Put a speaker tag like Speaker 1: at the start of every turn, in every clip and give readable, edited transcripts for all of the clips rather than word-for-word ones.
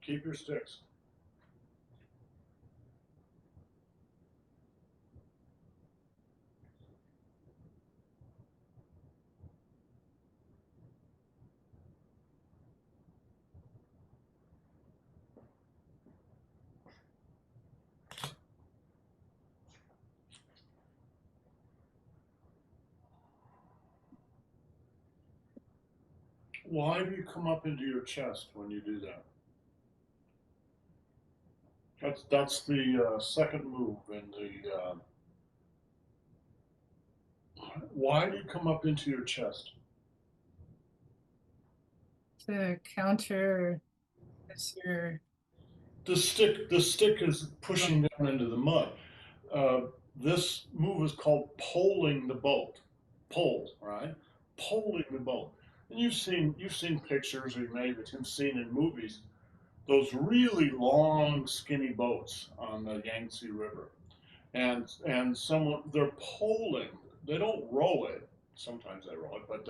Speaker 1: Keep your sticks. Why do you come up into your chest when you do that? That's the second move in the. Why do you come up into your chest?
Speaker 2: To counter your.
Speaker 1: The stick is pushing down into the mud. This move is called poling the boat. Pole, right? Poling the boat. And you've seen pictures, or you may have seen in movies, those really long, skinny boats on the Yangtze River, and someone they're poling. They don't row it. Sometimes they row it, but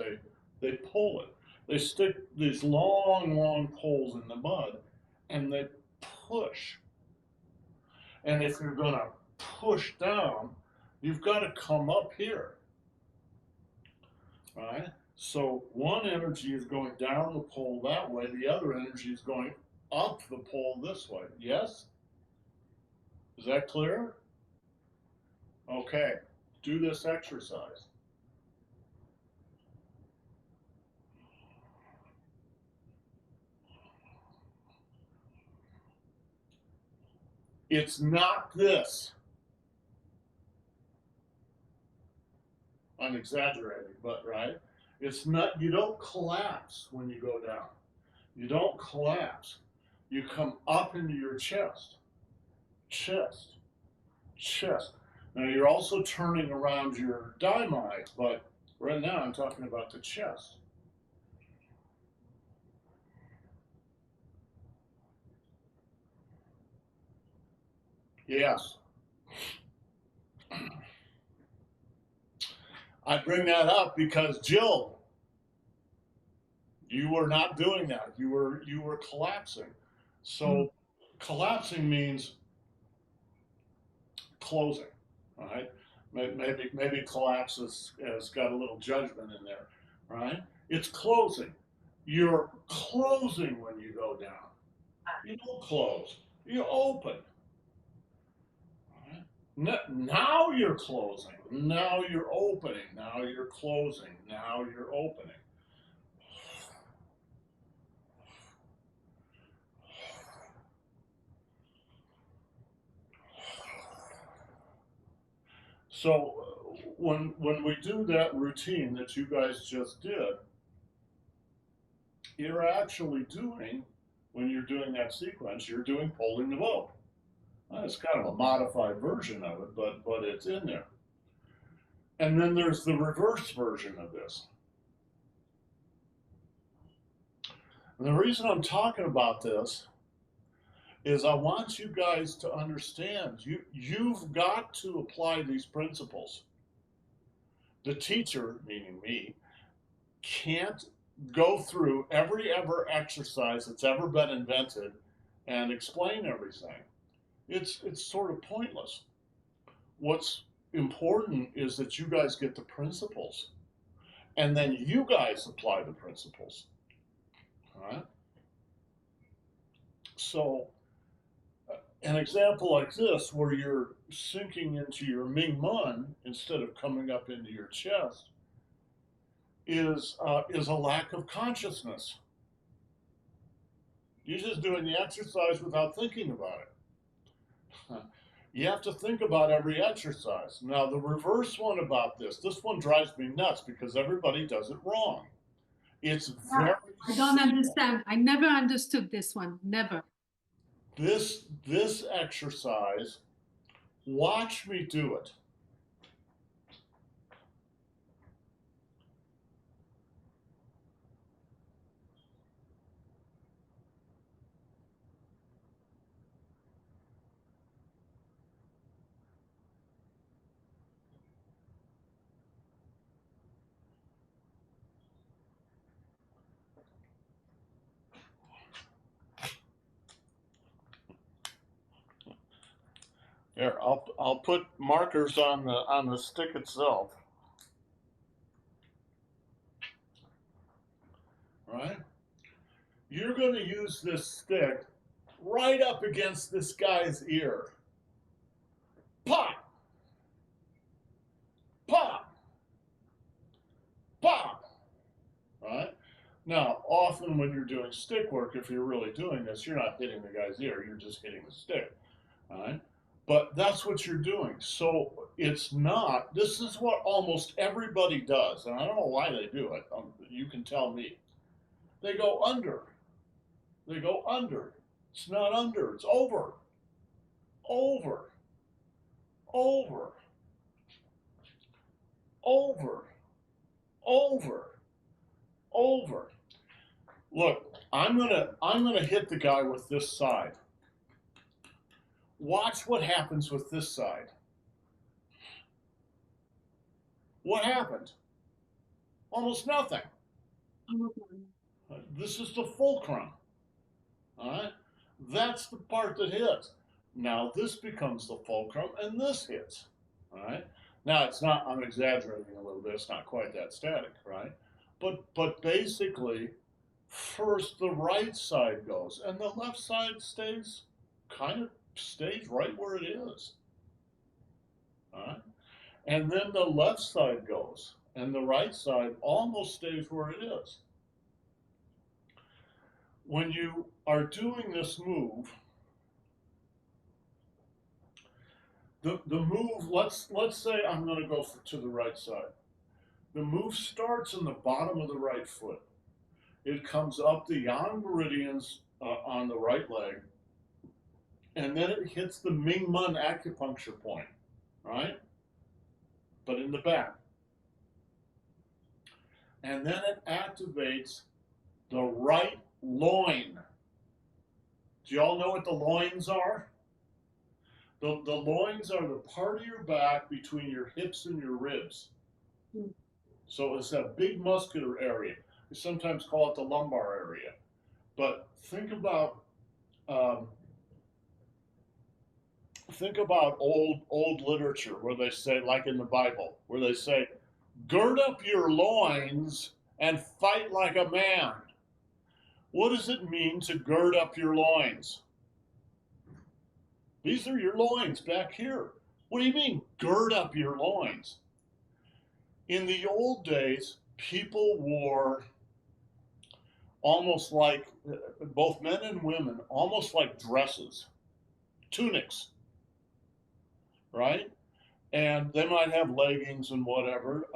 Speaker 1: they pole it. They stick these long, long poles in the mud, and they push. And if you're going to push down, you've got to come up here, right? So one energy is going down the pole that way, the other energy is going up the pole this way. Yes? Is that clear? Okay, do this exercise. It's not this. I'm exaggerating, but right? It's not, you don't collapse when you go down. You don't collapse. You come up into your chest, chest, chest. Now you're also turning around your daimai, but right now I'm talking about the chest. Yes. I bring that up because Jill, you were not doing that. You were collapsing. So collapsing means closing. Right? Maybe collapse has got a little judgment in there. Right? It's closing. You're closing when you go down. You don't close. You open. Now you're closing. Now you're opening. Now you're closing. Now you're opening. So when we do that routine that you guys just did, you're actually doing, when you're doing that sequence, you're doing pulling the boat. It's kind of a modified version of it, but it's in there. And then there's the reverse version of this. And the reason I'm talking about this is I want you guys to understand you've got to apply these principles. The teacher, meaning me, can't go through every ever exercise that's ever been invented and explain everything. It's sort of pointless. What's important is that you guys get the principles, and then you guys apply the principles. All right? So an example like this, where you're sinking into your Ming Mun instead of coming up into your chest, is a lack of consciousness. You're just doing the exercise without thinking about it. You have to think about every exercise. Now, the reverse one about this one drives me nuts because everybody does it wrong. It's very.
Speaker 2: I don't understand. I never understood this one. Never.
Speaker 1: This exercise, watch me do it. Here, I'll put markers on the stick itself. Right? You're going to use this stick right up against this guy's ear. Pop! Pop! Pop! Right? Now, often when you're doing stick work, if you're really doing this, you're not hitting the guy's ear, you're just hitting the stick. Right? But that's what you're doing. So it's not, this is what almost everybody does, and I don't know why they do it. You can tell me. They go under. They go under. It's not under, it's over. Over. Over. Over. Over. Over. Look, I'm gonna hit the guy with this side. Watch what happens with this side. What happened? Almost nothing. This is the fulcrum. All right? That's the part that hits. Now this becomes the fulcrum and this hits. All right? Now it's not, I'm exaggerating a little bit, it's not quite that static, right? But basically, first the right side goes and the left side stays right where it is. All right? And then the left side goes and the right side almost stays where it is. When you are doing this move, the move, let's say I'm going to go to the right side. The move starts in the bottom of the right foot. It comes up the yang meridians on the right leg, and then it hits the Ming Men acupuncture point, right? But in the back. And then it activates the right loin. Do y'all know what the loins are? The loins are the part of your back between your hips and your ribs. So it's that big muscular area. We sometimes call it the lumbar area. But think about old literature where they say, like in the Bible, where they say, gird up your loins and fight like a man. What does it mean to gird up your loins? These are your loins back here. What do you mean, gird up your loins? In the old days, people wore almost like, both men and women, almost like dresses, tunics, right? And they might have leggings and whatever,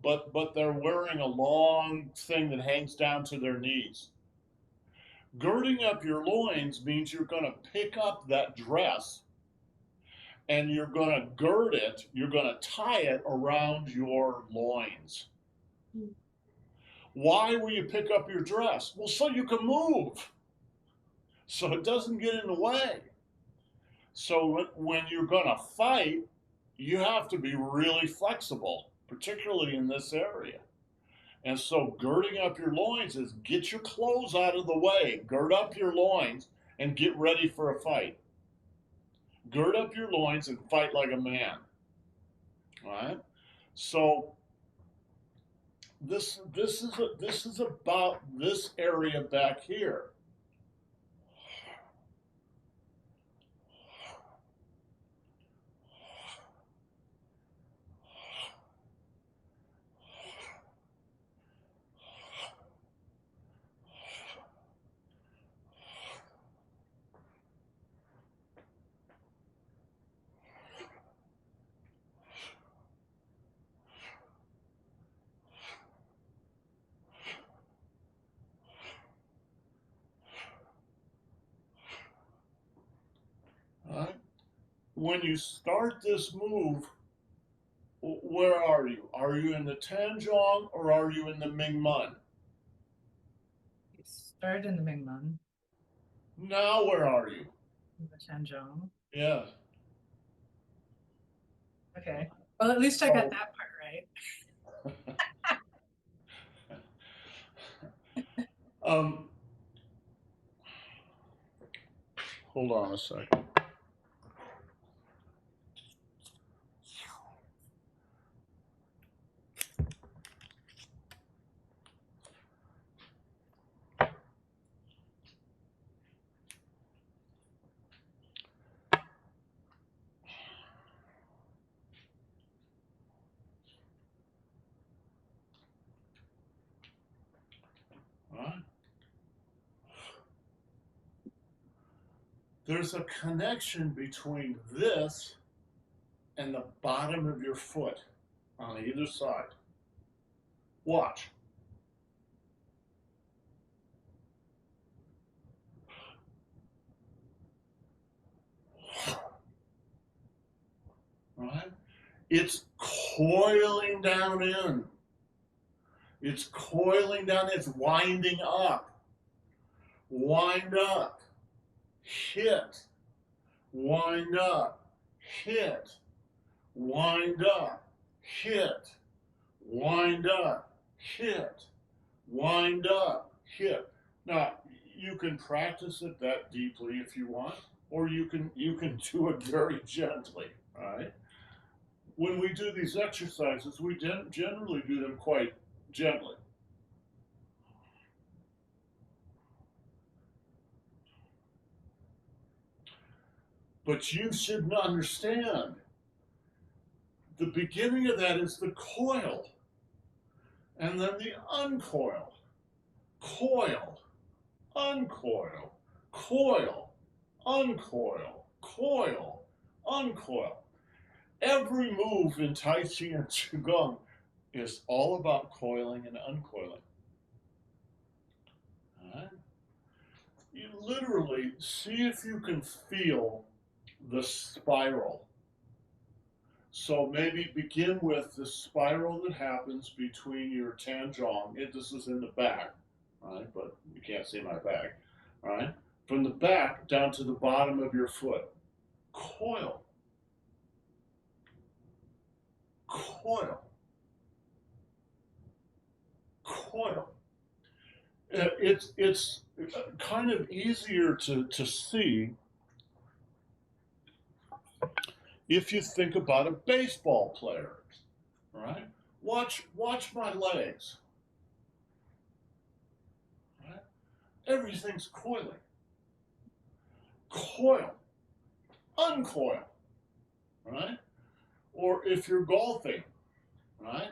Speaker 1: but they're wearing a long thing that hangs down to their knees. Girding up your loins means you're going to pick up that dress and you're going to gird it, you're going to tie it around your loins. Why will you pick up your dress? Well, so you can move, so it doesn't get in the way. So when you're going to fight, you have to be really flexible, particularly in this area. And so girding up your loins is get your clothes out of the way, gird up your loins, and get ready for a fight. Gird up your loins and fight like a man. All right? So this is about this area back here. Right? When you start this move, where are you? Are you in the Tanjong or are you in the Ming Men?
Speaker 3: You start in the Ming Men.
Speaker 1: Now where are you?
Speaker 3: In the Tanjong.
Speaker 1: Yeah.
Speaker 3: Okay. Well, at least I got that part right.
Speaker 1: Hold on a second. there's a connection between this and the bottom of your foot on either side. Watch. Right? It's coiling down in. It's coiling down, it's winding up. Wind up. Hit. Wind up. Hit. Wind up. Hit. Wind up. Hit. Wind up. Hit. Now, you can practice it that deeply if you want, or you can do it very gently, right? When we do these exercises, we generally do them quite gently. But you should understand, the beginning of that is the coil, and then the uncoil. Coil, uncoil, coil, uncoil, coil, uncoil. Every move in Tai Chi and Qigong is all about coiling and uncoiling. All right? You literally see if you can feel the spiral. So maybe begin with the spiral that happens between your tanjong. This is in the back, right? But you can't see my back, right? From the back down to the bottom of your foot. Coil. Coil. Coil. It's kind of easier to see if you think about a baseball player, right? Watch my legs, right? Everything's coiling. Coil, uncoil, right? Or if you're golfing, right?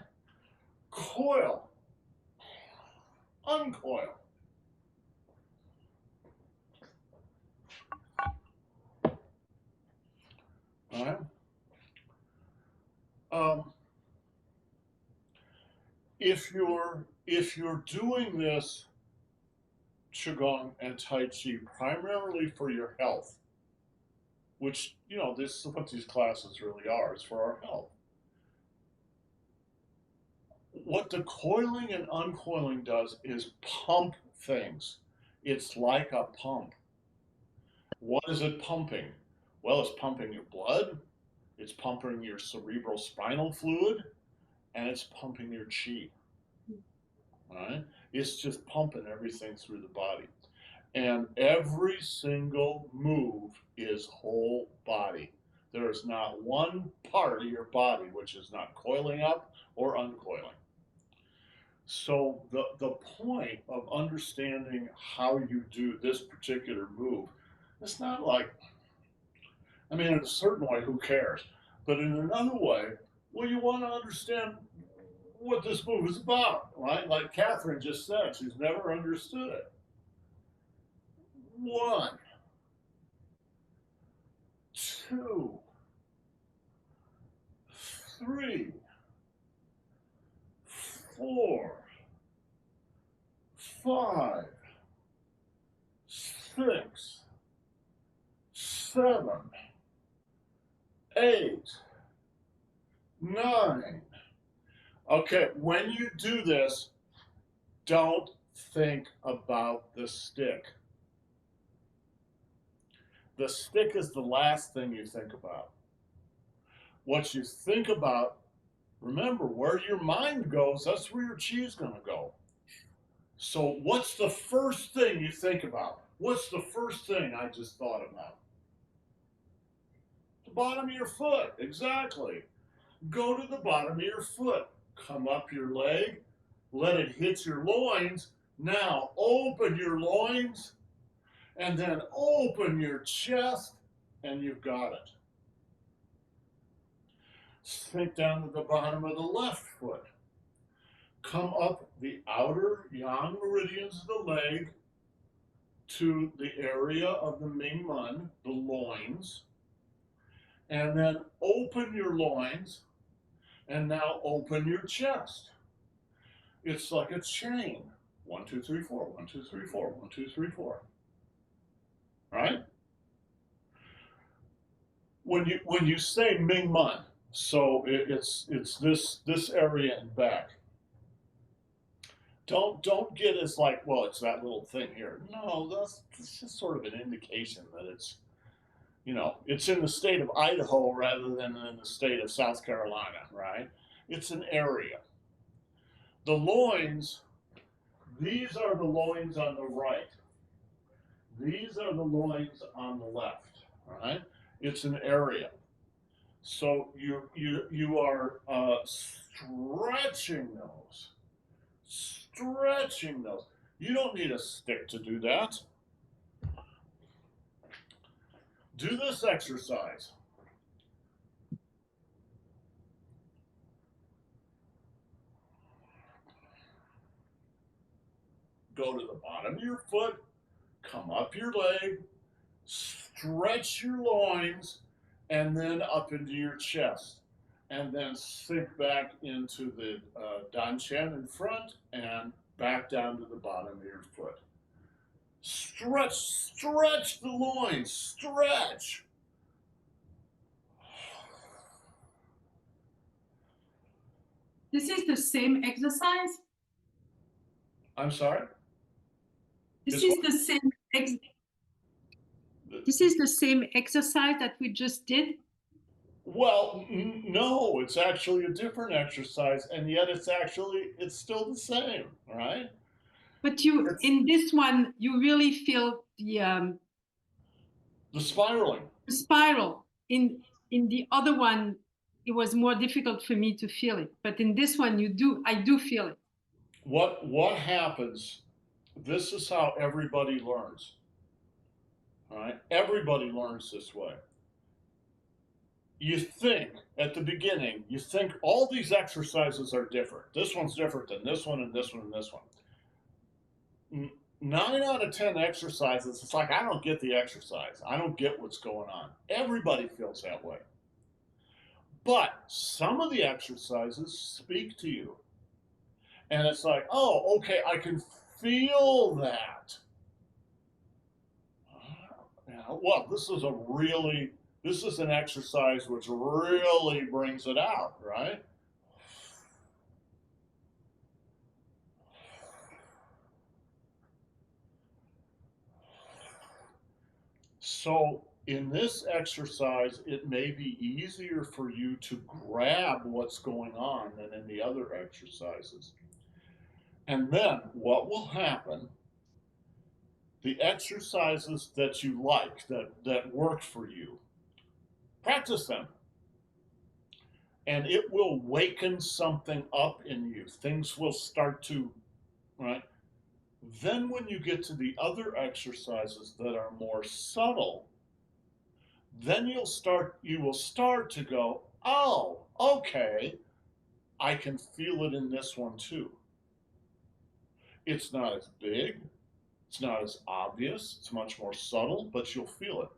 Speaker 1: Coil, uncoil. Right? If you're doing this Qigong and Tai Chi primarily for your health, which, you know, this is what these classes really are, it's for our health. What the coiling and uncoiling does is pump things. It's like a pump. What is it pumping? Well, it's pumping your blood, it's pumping your cerebral spinal fluid, and it's pumping your chi. Right? It's just pumping everything through the body. And every single move is whole body. There is not one part of your body which is not coiling up or uncoiling. So the point of understanding how you do this particular move, it's not like, I mean, in a certain way, who cares? But in another way, well, you want to understand what this move is about, right? Like Catherine just said, she's never understood it. 1, 2, 3, 4, 5, 6, 7, 8, 9. Okay, when you do this, don't think about the stick. The stick is the last thing you think about. What you think about, remember, where your mind goes, that's where your chi is going to go. So what's the first thing you think about? What's the first thing I just thought about? The bottom of your foot, exactly. Go to the bottom of your foot. Come up your leg, let it hit your loins. Now open your loins, and then open your chest, and you've got it. Sink down to the bottom of the left foot. Come up the outer yang meridians of the leg to the area of the Ming Men, the loins, and then open your loins, and now open your chest. It's like a chain. 1, 2, 3, 4, 1, 2, 3, 4, 1, 2, 3, 4. Right? When you say Ming Men, so it's this area and back. Don't get as like, well, it's that little thing here. No, that's just sort of an indication that it's, it's in the state of Idaho rather than in the state of South Carolina, right? It's an area. The loins, these are the loins on the right. These are the loins on the left, right? It's an area. So you are stretching those. Stretching those. You don't need a stick to do that. Do this exercise. Go to the bottom of your foot, come up your leg, stretch your loins, and then up into your chest. And then sink back into the danchen in front and back down to the bottom of your foot. Stretch the loins, stretch.
Speaker 2: This is the same exercise?
Speaker 1: I'm sorry?
Speaker 2: This is the same This is the same exercise that we just did?
Speaker 1: Well, no, it's actually a different exercise, and yet it's still the same, right?
Speaker 2: But in this one, you really feel
Speaker 1: the spiraling.
Speaker 2: The spiral. In the other one, it was more difficult for me to feel it. But in this one, I do feel it.
Speaker 1: What happens? This is how everybody learns. All right? Everybody learns this way. You think at the beginning, you think all these exercises are different. This one's different than this one and this one and this one. 9 out of 10 exercises, it's like, I don't get the exercise. I don't get what's going on. Everybody feels that way. But some of the exercises speak to you. And it's like, oh, okay, I can feel that. Well, this is an exercise which really brings it out, right? So in this exercise, it may be easier for you to grab what's going on than in the other exercises. And then what will happen, the exercises that you like, that work for you, practice them. And it will waken something up in you. Things will start to, right? Then when you get to the other exercises that are more subtle, then you will start to go, oh, okay, I can feel it in this one too. It's not as big, it's not as obvious, it's much more subtle, but you'll feel it.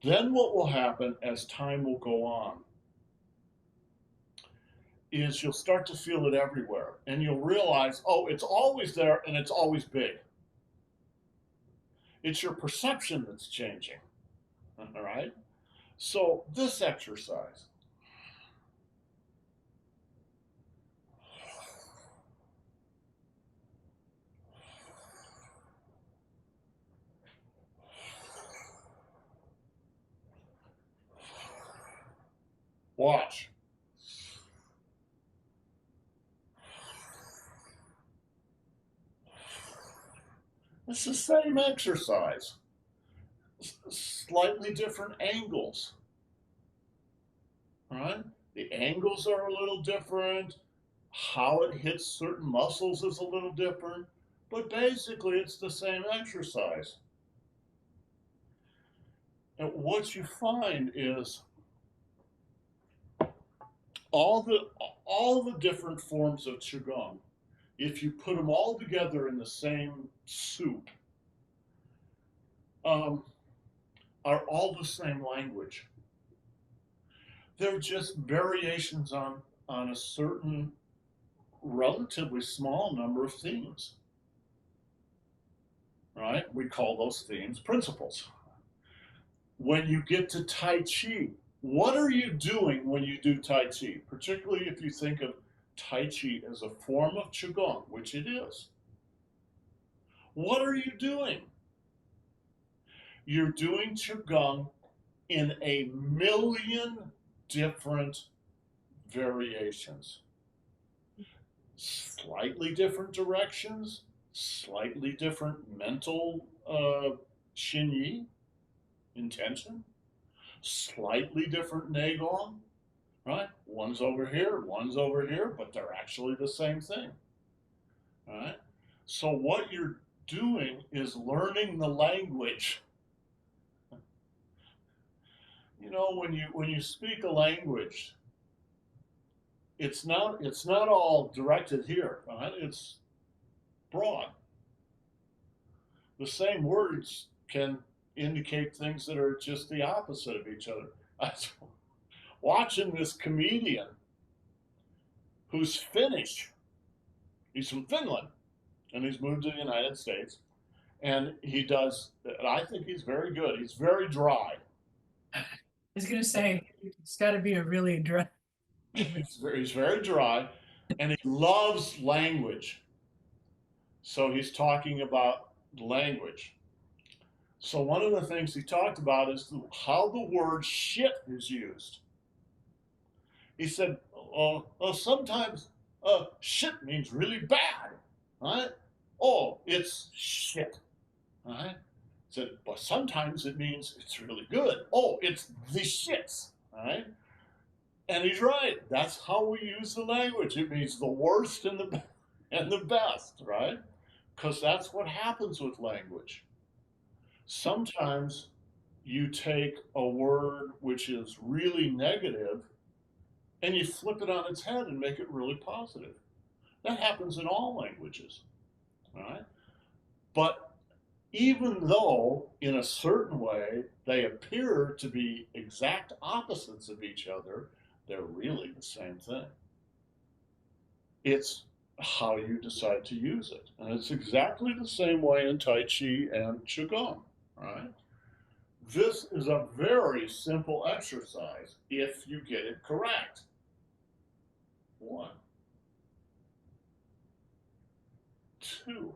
Speaker 1: Then what will happen as time will go on is you'll start to feel it everywhere, and you'll realize, oh, it's always there and it's always big. It's your perception that's changing, all right? So this exercise. Watch. It's the same exercise, slightly different angles, right? The angles are a little different. How it hits certain muscles is a little different, but basically it's the same exercise. And what you find is all the different forms of Qigong, if you put them all together in the same soup, um, are all the same language. They're just variations on a certain relatively small number of themes, right? We call those themes principles. When you get to Tai Chi, what are you doing when you do Tai Chi? Particularly if you think of Tai Chi as a form of Qigong, which it is. What are you doing? You're doing Qigong in a million different variations. Slightly different directions, slightly different mental Xinyi, intention, slightly different Neigong, right? One's over here, but they're actually the same thing, right? So what you're doing is learning the language. You know, when you speak a language, it's not all directed here, right? It's broad. The same words can indicate things that are just the opposite of each other. I was watching this comedian who's Finnish. He's from Finland, and he's moved to the United States. And he does, I think he's very good. He's very dry.
Speaker 3: I was gonna say, it's gotta be a really dry.
Speaker 1: He's very dry, and he loves language. So he's talking about language. So one of the things he talked about is how the word shit is used. He said, sometimes shit means really bad, right? Oh, it's shit, right? He said, but sometimes it means it's really good. Oh, it's the shits, right? And he's right. That's how we use the language. It means the worst and the best, right? Because that's what happens with language. Sometimes you take a word which is really negative and you flip it on its head and make it really positive. That happens in all languages, right? But even though, in a certain way, they appear to be exact opposites of each other, they're really the same thing. It's how you decide to use it. And it's exactly the same way in Tai Chi and Qigong, right? This is a very simple exercise if you get it correct. 1, 2,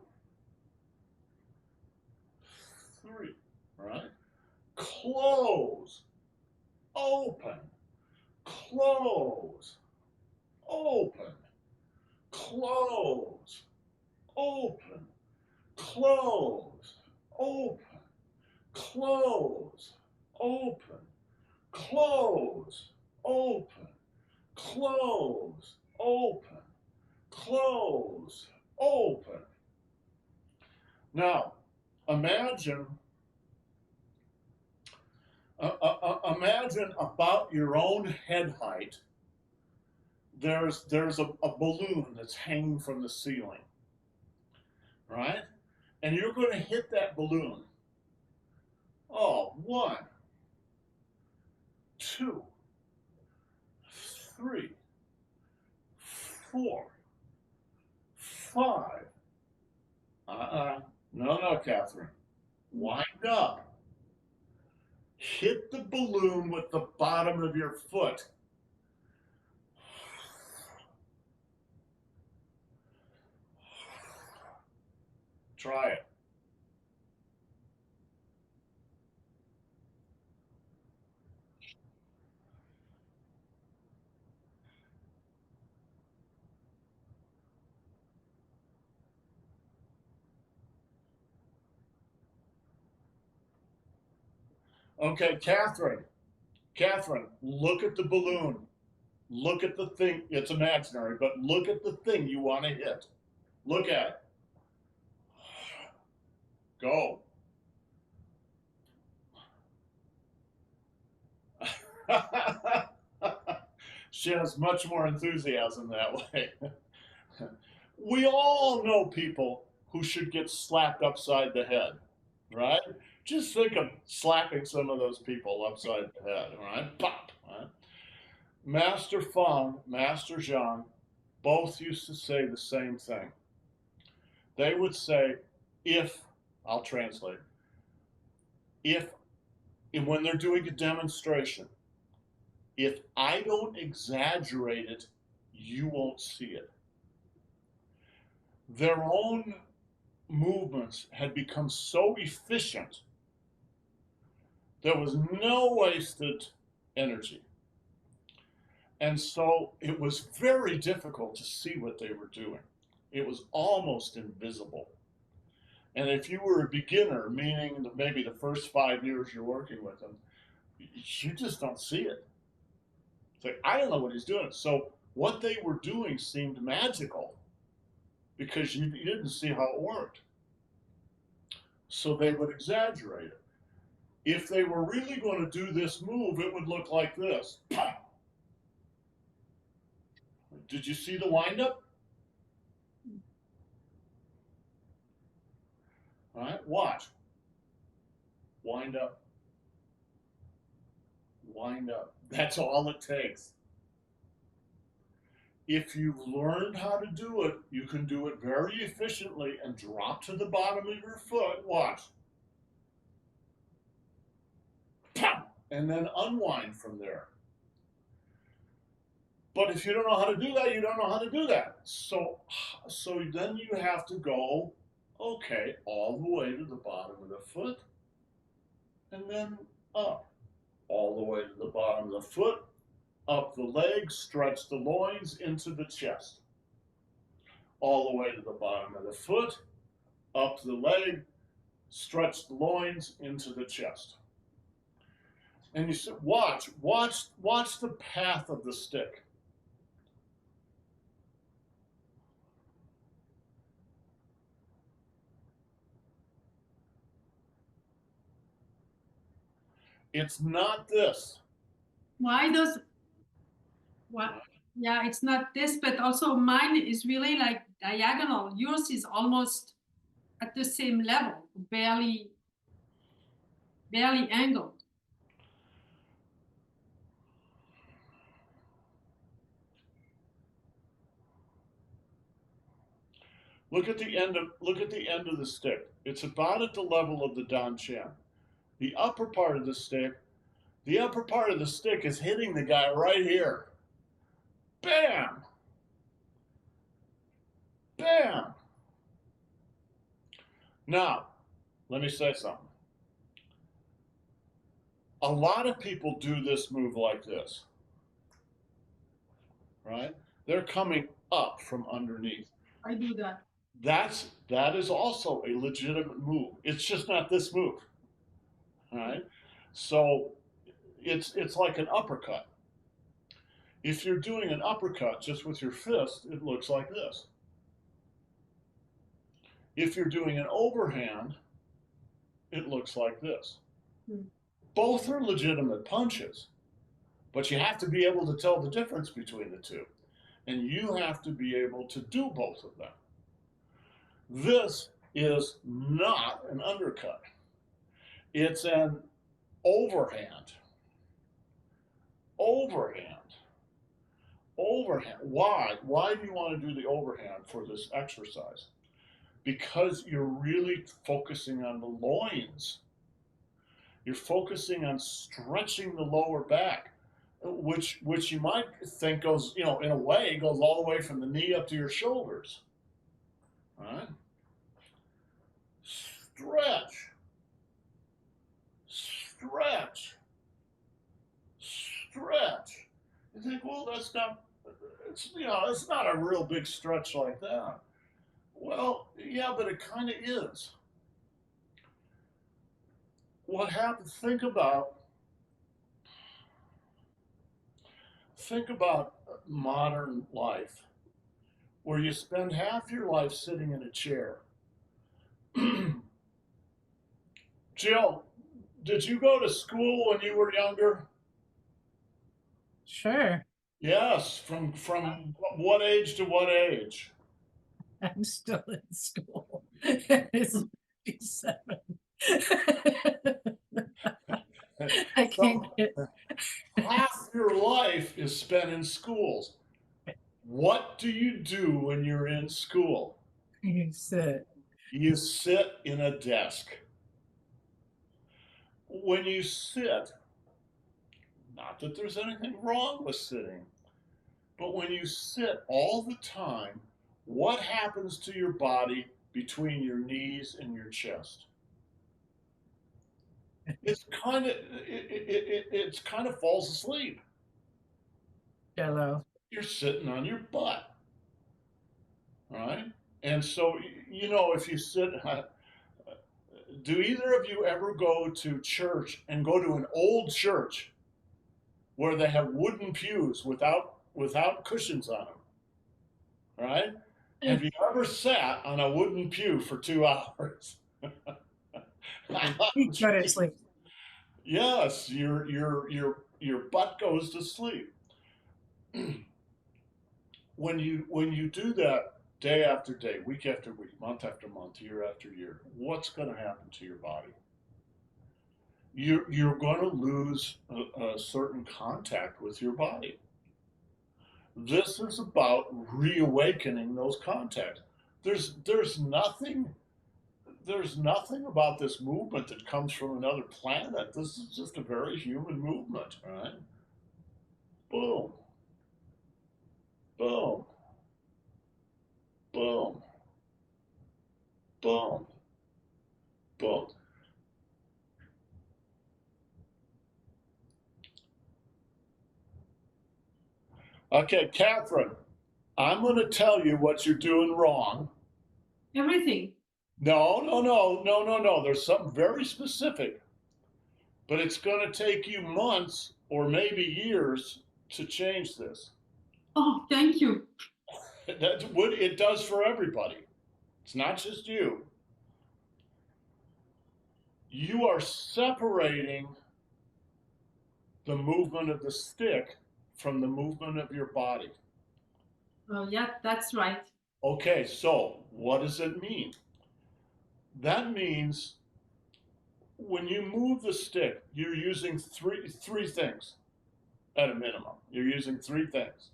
Speaker 1: 3, right? Close, open, close, open, close, open, close, open, close, open, close, open, close, open, close, open. Now, imagine about your own head height. There's a balloon that's hanging from the ceiling, right? And you're going to hit that balloon. Oh, 1, 2, 3, 4, 5. No, Catherine. Wind up. Hit the balloon with the bottom of your foot. Try it. Okay, Catherine, look at the balloon. Look at the thing. It's imaginary, but look at the thing you want to hit. Look at it. Go. She has much more enthusiasm that way. We all know people who should get slapped upside the head, right? Just think of slapping some of those people upside the head, all right? Pop. All right? Master Feng, Master Zhang, both used to say the same thing. They would say, if, I'll translate, if, and when they're doing a demonstration, if I don't exaggerate it, you won't see it. Their own movements had become so efficient, there was no wasted energy. And so it was very difficult to see what they were doing. It was almost invisible. And if you were a beginner, meaning maybe the first 5 years you're working with them, you just don't see it. It's like, I don't know what he's doing. So what they were doing seemed magical because you didn't see how it worked. So they would exaggerate it. If they were really going to do this move, it would look like this. Did you see the windup? All right, watch. Wind up. Wind up. That's all it takes. If you've learned how to do it, you can do it very efficiently and drop to the bottom of your foot. Watch. And then unwind from there. But if you don't know how to do that, you don't know how to do that. So then you have to go, okay, all the way to the bottom of the foot, and then up. All the way to the bottom of the foot, up the legs, stretch the loins into the chest. All the way to the bottom of the foot, up the leg, stretch the loins into the chest. And you said, watch the path of the stick. It's not this.
Speaker 2: Why does what? Yeah, it's not this, but also mine is really like diagonal. Yours is almost at the same level, barely angled.
Speaker 1: Look at the end of the stick. It's about at the level of the Dan Chen. The upper part of the stick is hitting the guy right here. Bam! Bam! Now, let me say something. A lot of people do this move like this, right? They're coming up from underneath.
Speaker 2: I do that.
Speaker 1: That is also a legitimate move. It's just not this move, all right? So it's like an uppercut. If you're doing an uppercut just with your fist, it looks like this. If you're doing an overhand, it looks like this. Both are legitimate punches, but you have to be able to tell the difference between the two. And you have to be able to do both of them. This is not an undercut. It's an overhand. Overhand. Overhand. Why? Why do you want to do the overhand for this exercise? Because you're really focusing on the loins. You're focusing on stretching the lower back, which you might think goes, in a way, goes all the way from the knee up to your shoulders. All right? Stretch. Stretch. Stretch. You think, well, it's not a real big stretch like that. Well, yeah, but it kind of is. What happens? Think about modern life, where you spend half your life sitting in a chair. Jill, did you go to school when you were younger?
Speaker 3: Sure.
Speaker 1: Yes. From what age to what age?
Speaker 3: I'm still in school. It's 57. I can't get.
Speaker 1: Half your life is spent in schools. What do you do when you're in school?
Speaker 3: You sit.
Speaker 1: You sit in a desk. When you sit, not that there's anything wrong with sitting, but when you sit all the time, what happens to your body between your knees and your chest? It's kind of falls asleep.
Speaker 3: Jello.
Speaker 1: You're sitting on your butt, right? And so, you know, if you sit, do either of you ever go to church and go to an old church where they have wooden pews without cushions on them, right? Have you ever sat on a wooden pew for 2 hours?
Speaker 3: You go to sleep.
Speaker 1: Yes, your butt goes to sleep. When you do that day after day, week after week, month after month, year after year, what's going to happen to your body? You're going to lose a certain contact with your body. This is about reawakening those contacts. There's nothing about this movement that comes from another planet. This is just a very human movement, right? Boom, boom, boom, boom, boom. Okay, Catherine, I'm going to tell you what you're doing wrong.
Speaker 2: Everything.
Speaker 1: No. There's something very specific, but it's going to take you months or maybe years to change this.
Speaker 2: Oh, thank you.
Speaker 1: That's what it does for everybody. It's not just you. You are separating the movement of the stick from the movement of your body.
Speaker 2: Oh, yeah, that's right.
Speaker 1: Okay, so what does it mean? That means when you move the stick, you're using three things at a minimum. You're using three things: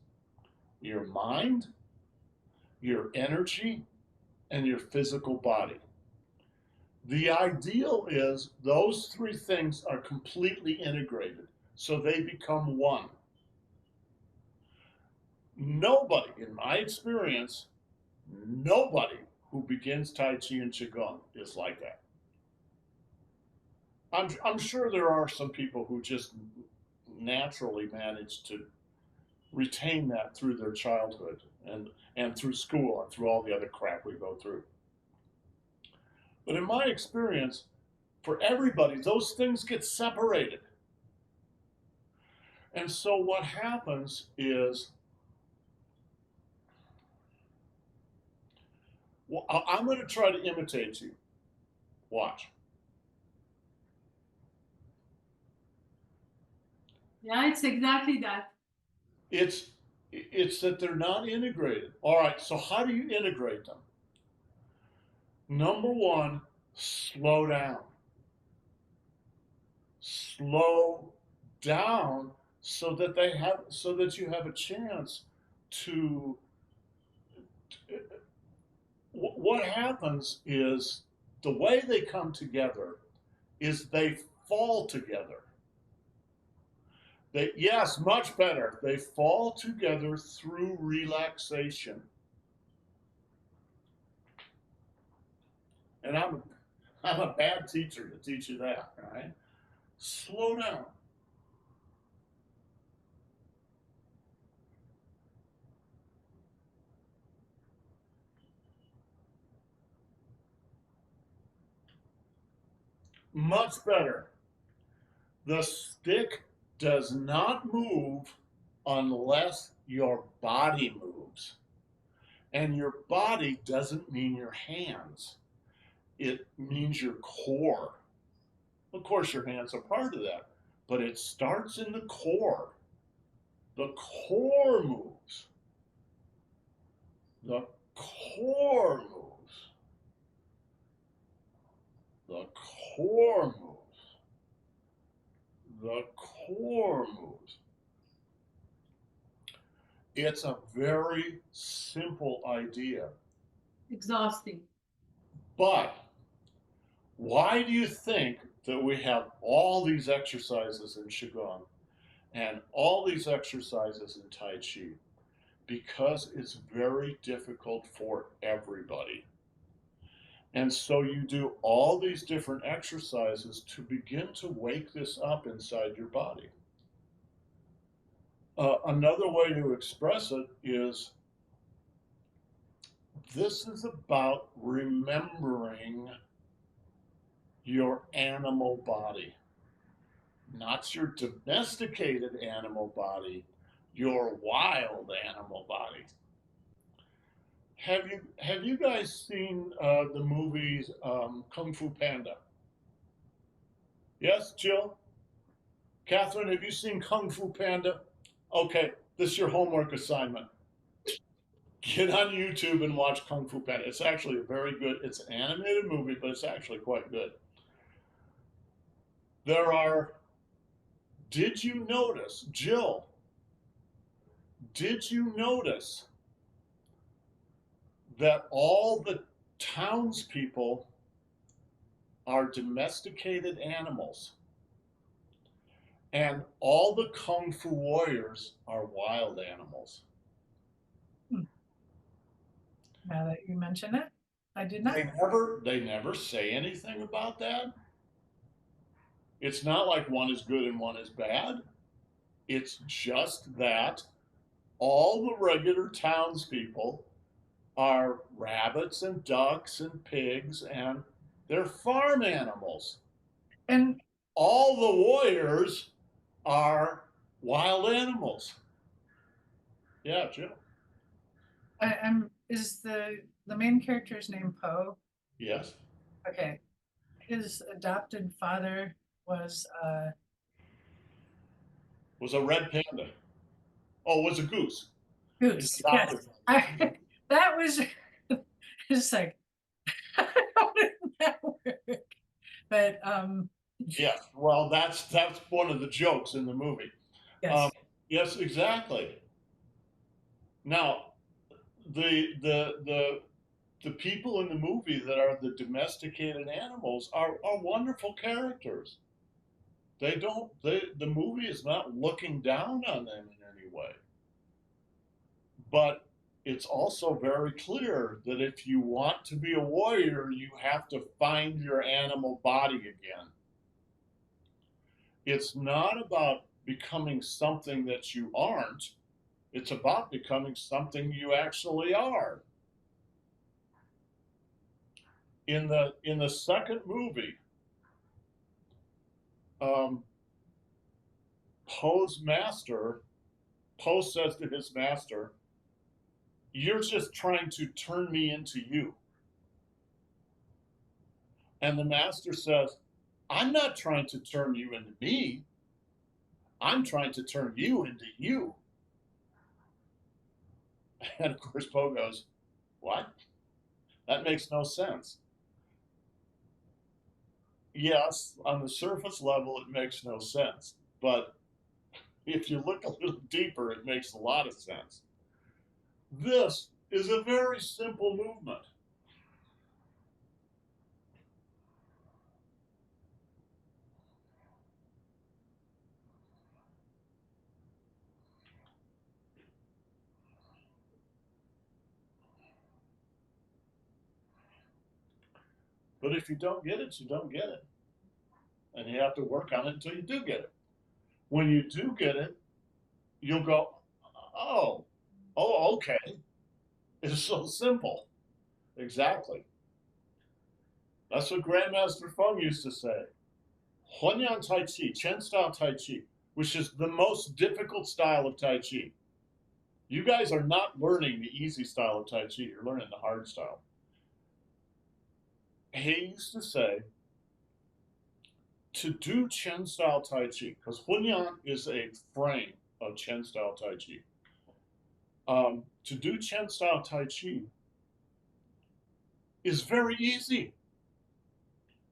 Speaker 1: your mind, your energy, and your physical body. The ideal is those three things are completely integrated, so they become one. Nobody, in my experience, nobody who begins Tai Chi and Qigong is like that. I'm sure there are some people who just naturally manage to retain that through their childhood and through school and through all the other crap we go through. But in my experience, for everybody, those things get separated. And so what happens is, well, I'm going to try to imitate you. Watch.
Speaker 2: Yeah, it's exactly that.
Speaker 1: It's that they're not integrated. All right, so how do you integrate them? Number one, slow down. Slow down so that you have a chance to what happens is the way they come together is they fall together. Yes, much better. They fall together through relaxation. And I'm a bad teacher to teach you that, right? Slow down. Much better. The stick does not move unless your body moves. And your body doesn't mean your hands, it means your core. Of course, your hands are part of that, but it starts in the core. The core moves. The core moves. the core moves. The core moves. It's a very simple idea.
Speaker 2: Exhausting.
Speaker 1: But why do you think that we have all these exercises in Qigong and all these exercises in Tai Chi? Because it's very difficult for everybody. And so you do all these different exercises to begin to wake this up inside your body. Another way to express it is this is about remembering your animal body, not your domesticated animal body, your wild animal body. Have you guys seen the movies Kung Fu Panda? Yes, Jill? Catherine, have you seen Kung Fu Panda? Okay, this is your homework assignment. Get on YouTube and watch Kung Fu Panda. It's actually a very good, it's an animated movie, but it's actually quite good. Did you notice, Jill, did you notice that all the townspeople are domesticated animals and all the Kung Fu warriors are wild animals?
Speaker 3: Now that you mention it, I did not.
Speaker 1: They never say anything about that. It's not like one is good and one is bad. It's just that all the regular townspeople are rabbits and ducks and pigs, and they're farm animals.
Speaker 3: And
Speaker 1: all the warriors are wild animals. Yeah, Jim.
Speaker 3: Is the main character's name Poe?
Speaker 1: Yes.
Speaker 3: Okay. His adopted father was
Speaker 1: a red panda. Oh, was a goose.
Speaker 3: Goose. Yes. That was it's like how did that work? But
Speaker 1: yes, well, that's one of the jokes in the movie.
Speaker 3: yes,
Speaker 1: yes, exactly. Now, the people in the movie that are the domesticated animals are wonderful characters. The movie is not looking down on them in any way. But it's also very clear that if you want to be a warrior, you have to find your animal body again. It's not about becoming something that you aren't. It's about becoming something you actually are. In the second movie, Poe says to his master, "You're just trying to turn me into you." And the master says, "I'm not trying to turn you into me. I'm trying to turn you into you." And of course, Poe goes, "What? That makes no sense." Yes, on the surface level, it makes no sense. But if you look a little deeper, it makes a lot of sense. This is a very simple movement. But if you don't get it, you don't get it. And you have to work on it until you do get it. When you do get it, you'll go, oh, okay. It's so simple. Exactly. That's what Grandmaster Feng used to say. Huanyan Tai Chi, Chen style Tai Chi, which is the most difficult style of Tai Chi. You guys are not learning the easy style of Tai Chi, you're learning the hard style. He used to say, to do Chen style Tai Chi, because Huanyan is a frame of Chen style Tai Chi. To do Chen style Tai Chi is very easy.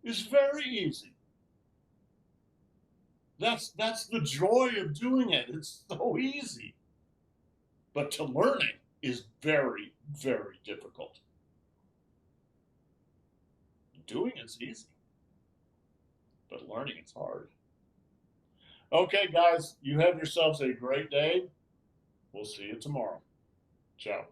Speaker 1: is very easy. That's the joy of doing it. It's so easy. But to learn it is very, very difficult. Doing it's easy, but learning it's hard. Okay, guys, you have yourselves a great day. We'll see you tomorrow. Ciao.